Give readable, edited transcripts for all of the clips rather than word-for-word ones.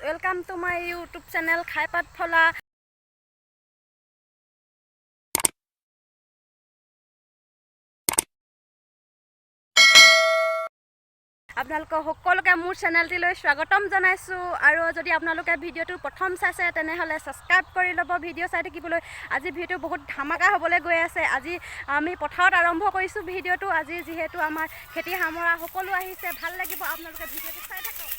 Welcome to my YouTube channel খাইপাত ফলা। আপোনালোকক সকলোকে মোৰ চেনেলটিলৈ স্বাগতম জনাইছোঁ। আৰু যদি আপোনালোকে ভিডিঅ'টো প্ৰথম চাইছে তেনেহ'লে ছাবস্ক্ৰাইব কৰি ল'ব ভিডিঅ' চাই থাকিবলৈ। আজি ভিডিঅ' বহুত ধামাকা হ'বলৈ গৈ আছে। আজি আমি পথাৰত আৰম্ভ কৰিছোঁ ভিডিঅ'টো। আজি যিহেতু আমাৰ খেতি সামৰা সকলো আহিছে, ভাল লাগিব আপোনালোকে ভিডিঅ'টো চাই থাকক।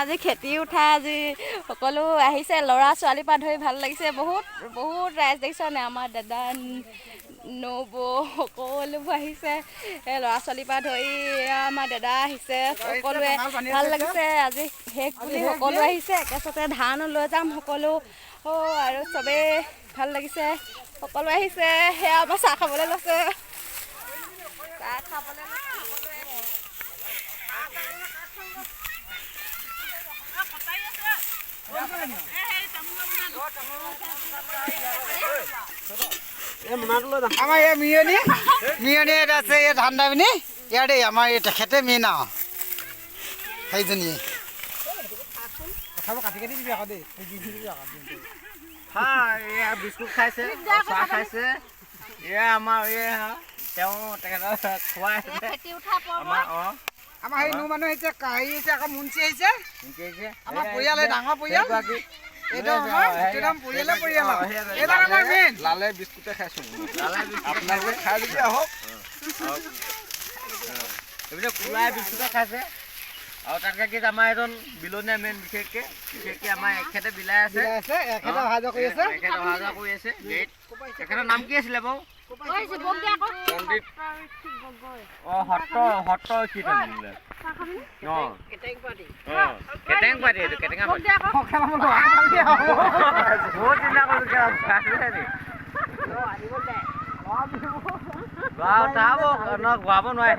আজি খেতি উঠা আজি সকলো আহিছে, ল'ৰা ছোৱালীৰ পৰা ধৰি ভাল লাগিছে। বহুত ৰাইজ দেখিছে নে? আমাৰ দাদা নবৌ সকলোবোৰ আহিছে, ল'ৰা ছোৱালীৰ পৰা ধৰি আমাৰ দাদা আহিছে, সকলোৱে ভাল লাগিছে। আজি শেষ বুলি সকলো আহিছে, একেচতে ধান লৈ যাম সকলো আৰু চবেই ভাল লাগিছে, সকলো আহিছে। সেয়া আমাৰ চাহ খাবলৈ লৈছে, চাহ খাবলৈ আমাৰ এই মিয়নি এটা আছে, এই ধান দাবিনি ইয়াতে আমাৰ এই তেখেতে মেইন আৰু সেইজনীয়ে কথাবোৰ কাটি দিবি আকৌ দেই। এয়া বিস্কুট খাইছে, চাহ খাইছে, এয়া আমাৰ তেওঁ তেখেতৰ খোৱাই আমাৰ সেই নো মানুহ আহিছে, কাহি আহিছে, আকৌ মুঞ্চি আহিছে, আমাৰ পৰিয়াল ডাঙৰ পৰিয়াল। লালে বিস্কুটে খাইছোঁ, আপোনালোকে খাই যদি আহক। এইবিলাক কোলাই বিস্কুটে খাইছে। আৰু তাতকৈ কি আমাৰ এজন বিলনীয়া মেইন বিশেষকৈ আমাৰ এখেতে বিলাই আছে, এখেতে অহা যোৱা কৰি আছে। তেখেতৰ নাম কি আছিলে বাৰু? পণ্ডিত সত্ৰ কি জানিলে? কেটেং পাতি, এইটো কেটেঙা পাতি। বহুত চিন্তা কৰিছোঁ ঘূৰাব নোৱাৰে,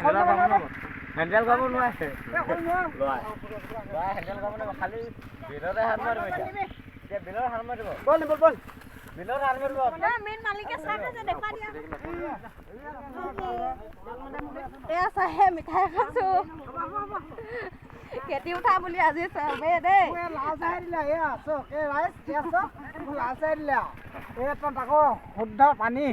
হেণ্ডেল কৰিব নোৱাৰে, হেণ্ডেল কৰিব নোৱাৰে, খালি বিলতে হাত মাৰিব। এতিয়া বিলৰ হাত মাৰিব, বিলৰ হাত মাৰিব। মিঠাই খাইছো, খেতি উঠা বুলি আজি চবেই দেই লাল চাই দিলে। লাল চাই দিলে আকৌ শুদ্ধ পানী।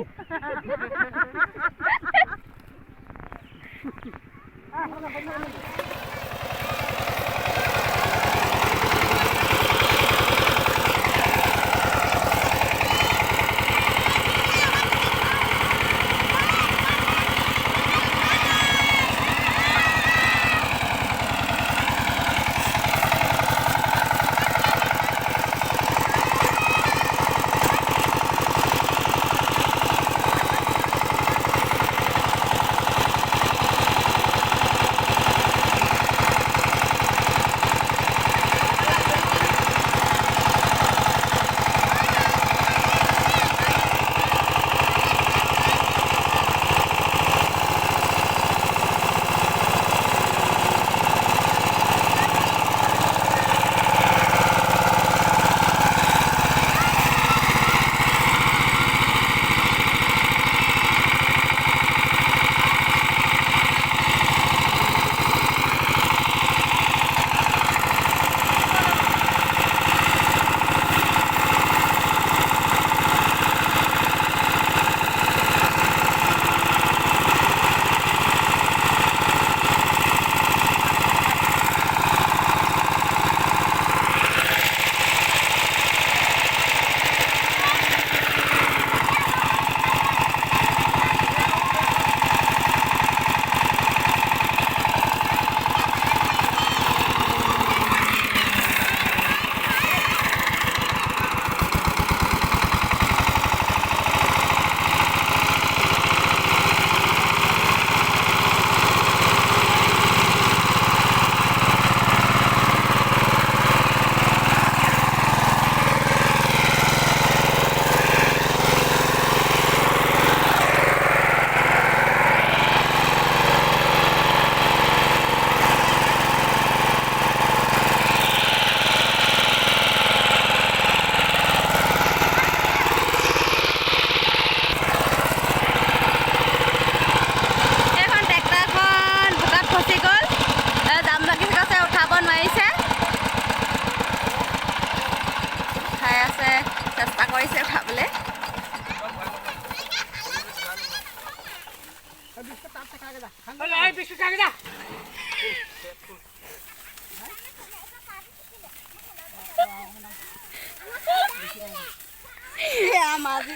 আমাৰ আজি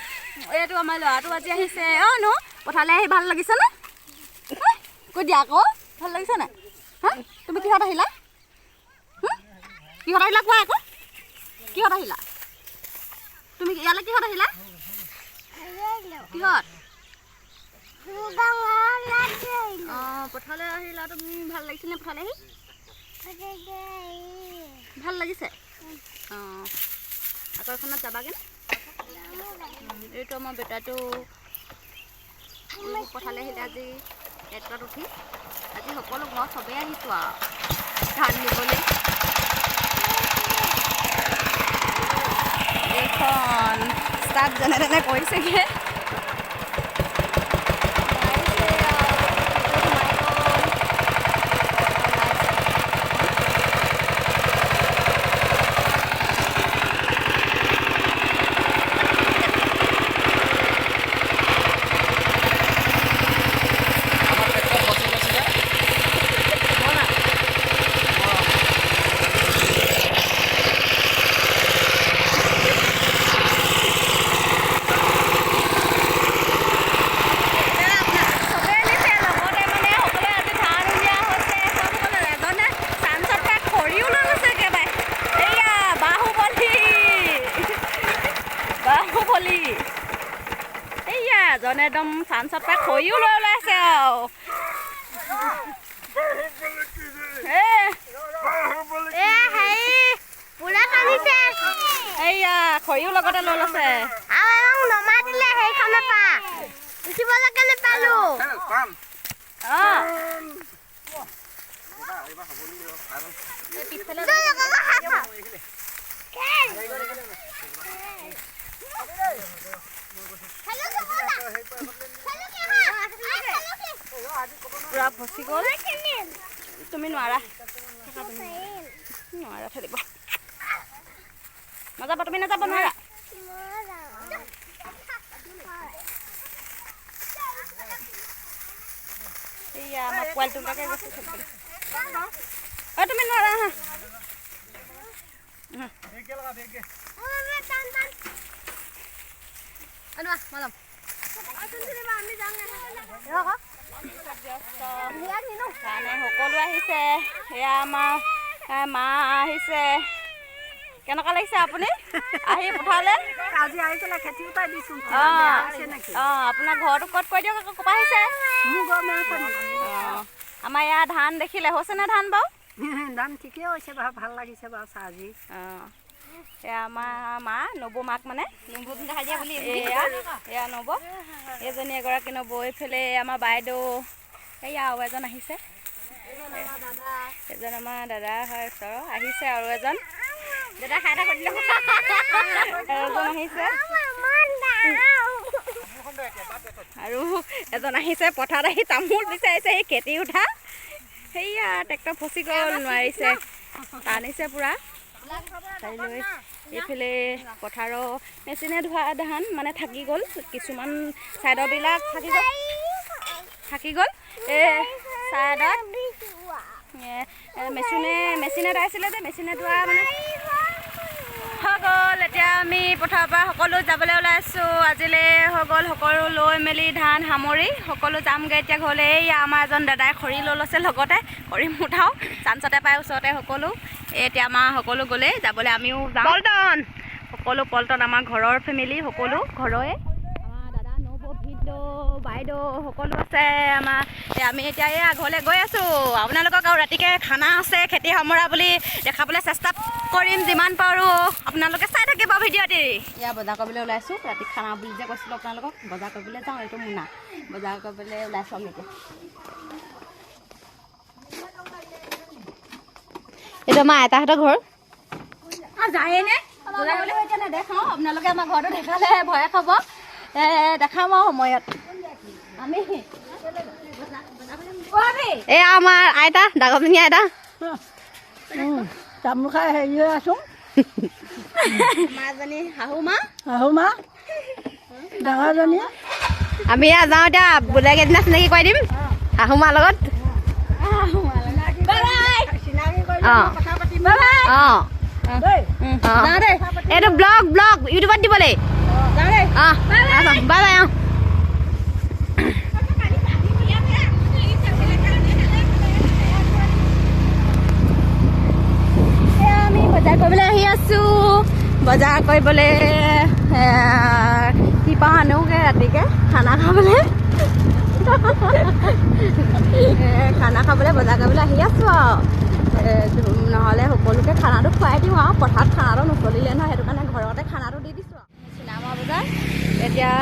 এইটো আমাৰ ল'ৰাটো আজি আহিছে অ' ন পথাৰলৈ আহি ভাল লাগিছে নে কৈ দিয়া আকৌ ভাল লাগিছে নাই হা তুমি কিহত আহিলা কিহত আহিলা কোৱা আকৌ কিহত আহিলা তুমি ইয়ালৈ কিহত আহিলা কিহত অঁ পথাৰলৈ আহিলা তুমি ভাল লাগিছেনে পথাৰলৈ আহি ভাল লাগিছে অঁ আকৌ এখনত যাবাগৈ এইটো আমাৰ বেটাটো পথাৰলৈ আহিলে আজি ট্ৰেক্টৰত উঠি আজি সকলো ঘৰ চবেই আহিছোঁ আৰু ধান নিবলৈ এইখন ষ্টাৰ্ট যেনে তেনে কৰিছেগৈ এজনে একদম চাঞ্চত পাই খৰিও লৈ ওলাইছে আৰু এইয়া খৰিও লগতে লৈ লৈছে পুৰা ফচি গ'ল তুমি নোৱাৰা নোৱাৰা খেলিব নাযাবা তুমি নাযাব নোৱাৰা এইয়া আমাৰ পোৱালিটোকে গৈছে তুমি নোৱাৰা সকলো আহিছে এয়া আমাৰ মা আহিছে কেনেকুৱা লাগিছে আপুনি আহি পঠালে আজি আহিছিলে খেতি উঠাই দিছোঁ অঁ আপোনাৰ ঘৰটো ক'ত কৈ দিয়ক আকৌ ক'ৰপৰা আহিছে আমাৰ ইয়াৰ ধান দেখিলে হৈছেনে ধান বাৰু ধান ঠিকেই হৈছে বাৰু ভাল লাগিছে বাৰু চাহ আজি অঁ এয়া আমাৰ মা নবৌ মাক মানে এয়া নব এইজনী এগৰাকী নব এইফালে আমাৰ বাইদেউ এয়া আৰু এজন আহিছে এজন আমাৰ দাদা হয় ওচৰৰ আহিছে আৰু এজন দাদা খাই এটা কৰিলে এজন আহিছে আৰু এজন আহিছে পথাৰত আহি তামোল বিচাৰিছে সেই খেতি উঠা সেয়া ট্ৰেক্টৰ ফচি গ'ল নোৱাৰিছে টানিছে পূৰা চাই লৈ এইফালে পথাৰৰ মেচিনে ধোৱা ধান মানে থাকি গ'ল কিছুমান ছাইডৰবিলাক থাকি গ'ল এই ছাইডত মেচিনে দাইছিলে যে মেচিনে ধোৱা মানে হৈ গ'ল এতিয়া আমি পথাৰৰ পৰা সকলো যাবলৈ ওলাইছোঁ আজিলৈ হৈ গ'ল সকলো লৈ মেলি ধান সামৰি সকলো যামগৈ এতিয়া ঘৰলৈ এয়া আমাৰ এজন দাদাই খৰি লৈ লৈছে লগতে খৰি মুঠাও চাঞ্চতে পাই ওচৰতে সকলো এতিয়া আমাৰ সকলো গ'লে যাবলৈ আমিও যাম পল্টন সকলো পল্টন আমাৰ ঘৰৰ ফেমিলি সকলো ঘৰৰে আমাৰ দাদা নবৌ ভিনদেউ বাইদেউ সকলো আছে আমাৰ আমি এতিয়া এয়া ঘৰলৈ গৈ আছোঁ আপোনালোকক আৰু ৰাতিকৈ খানা আছে খেতি সামৰা বুলি দেখাবলৈ চেষ্টা কৰিম যিমান পাৰোঁ আপোনালোকে চাই থাকিব ভিডিঅ'টি এয়া বজাৰ কৰিবলৈ ওলাইছোঁ ৰাতি খানা বুলি যে কৈছিলোঁ আপোনালোকক বজাৰ কৰিবলৈ যাওঁ এইটো মোনা বজাৰ কৰিবলৈ ওলাইছোঁ আমি এতিয়া এইটো আমাৰ আইতাহঁতৰ ঘৰ যায়েনে নেদেখাওঁ আপোনালোকে আমাৰ ঘৰটো দেখালে ভয়ে খাব দেখাম আৰু সময়ত আমি এয়া আমাৰ আইতা ডাঙৰজনী আইতা তামোল খাই হেৰি হৈ আছোঁ মাজনী শাহু মা ডাঙৰজনী আমি যাওঁ এতিয়া বোলে কেইদিনা চিনাকি কৰি দিম শাহু মাৰ লগত এইটো ব্লগ ইউটিউবত দিবলৈ বাই বাই আমি বজাৰ কৰিবলৈ আহি আছো বজাৰ কৰিবলৈ কিবা আনোগে ৰাতিকে খানা খাবলৈ বজাৰ কৰিবলৈ আহি আছো আৰু নহ'লে সকলোকে খানাটো খুৱাই দিওঁ আৰু পথাৰত খানাটো নচলিলে নহয় সেইটো কাৰণে ঘৰতে খানাটো দি দিছোঁ আৰু চিনেমা বজাৰ এতিয়া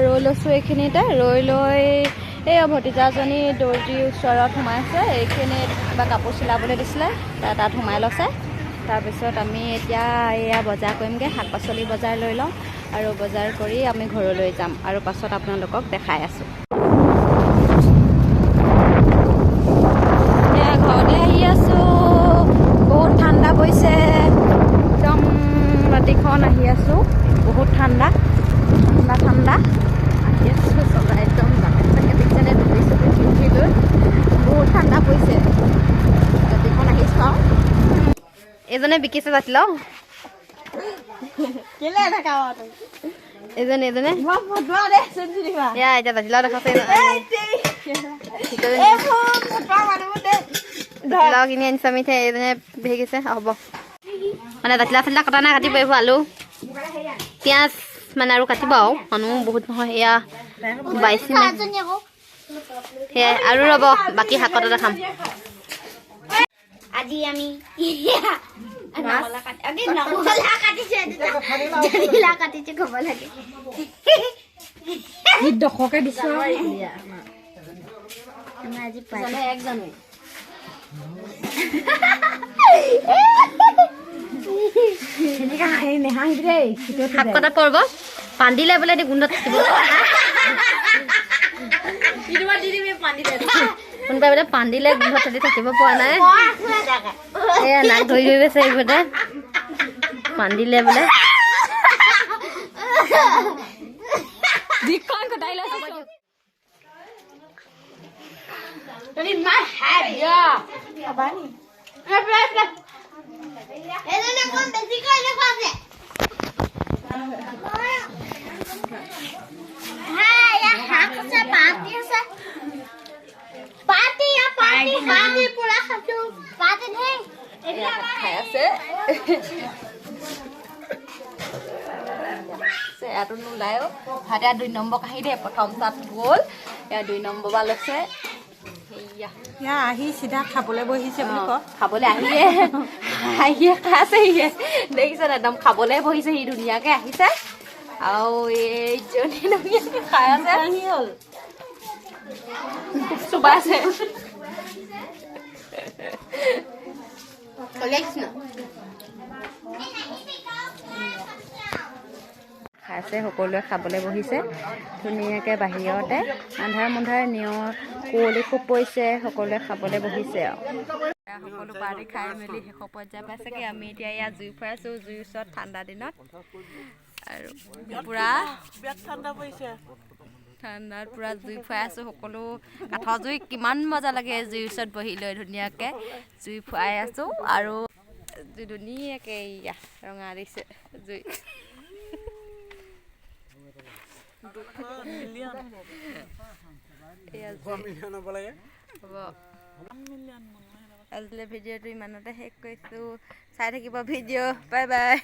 ৰৈ লৈছোঁ এইখিনিতে ৰৈ লৈ এই ভতিজাজনী দৰ্জিৰ ওচৰত সোমাইছে এইখিনিত কিবা কাপোৰ চিলাবলৈ দিছিলে তাত সোমাই লৈছে তাৰপিছত আমি এতিয়া এয়া বজাৰ কৰিমগৈ শাক পাচলি বজাৰ লৈ লওঁ আৰু বজাৰ কৰি আমি ঘৰলৈ যাম আৰু পাছত আপোনালোকক দেখাই আছোঁ ঘৰলৈ আহি আছোঁ বহুত ঠাণ্ডা পৰিছে একদম ৰাতিখন আহি আছোঁ বহুত ঠাণ্ডা আহি আছোঁ চলাই একদম দেখিছেনে ধুই লৈ বহুত ঠাণ্ডা পৰিছে ৰাতিখন আহিছোঁ আৰু এজনে বিকিছে জাতিল এজনে এতিয়া জাতিলাও দেখাইছে জাতিলাও কিনি আনিছোঁ আমি এজনে ভেগিছে হ'ব মানে জাতিলাও চাতিলাও কটা নাই কাটিব এইবোৰ আলু পিঁয়াজ মানে আৰু কাটিব আৰু মানুহ বহুত নহয় এয়া 22 সেয়াই আৰু ৰ'ব বাকী শাকতে দেখাম আজি আমি কাটিছে ক'ব লাগে দশকে দিছো আজি একজনে শাক কটা পৰ্ব পান্দিলে বোলে গোন্ধ থাকিব কোনোবাই বোলে পান্দিলে গোন্ধ থাকি থাকিব পৰা নাই এয়া নাক ধৰি ধৰি গৈছে এইবোৰতে পান্দিলে বোলে নোলায় ভাতে 2 নম্বৰ কাহি দে প্ৰথম চাত গ'ল এয়া 2 নম্বৰ বা লৈছে আহি চিধা খাবলৈ বহিছে বুলি কওঁ খাবলৈ আহিয়ে খাইছে দেখিছে একদম খাবলৈ বহিছে সি ধুনীয়াকে আহিছে আৰু এইজনী ধুনীয়াকে খাই আছে হ'ল চুবাইছে খাইছে সকলোৱে খাবলৈ বহিছে ধুনীয়াকৈ বাহিৰতে আন্ধাৰ মুন্ধাৰ নিয়ৰ কুঁৱলী খুব পৰিছে সকলোৱে খাবলৈ বহিছে আৰু সকলো পাৰ্টি খাই মেলি শেষ পৰ্যায় পাইছেগৈ আমি এতিয়া ইয়াত জুই ফুৱাইছোঁ জুইৰ ওচৰত ঠাণ্ডা দিনত আৰু পূৰা ঠাণ্ডা পৰিছে ঠাণ্ডাত পূৰা জুই ফুৱাই আছোঁ সকলো কাঠৰ জুই কিমান মজা লাগে জুইৰ ওচৰত বহি লৈ ধুনীয়াকৈ জুই ফুৱাই আছোঁ আৰু ধুনীয়াকৈ ইয়া ৰঙা দিছে জুই আজিলৈ ভিডিঅ'টো ইমানতে শেষ কৰিছোঁ চাই থাকিব ভিডিঅ' বাই বাই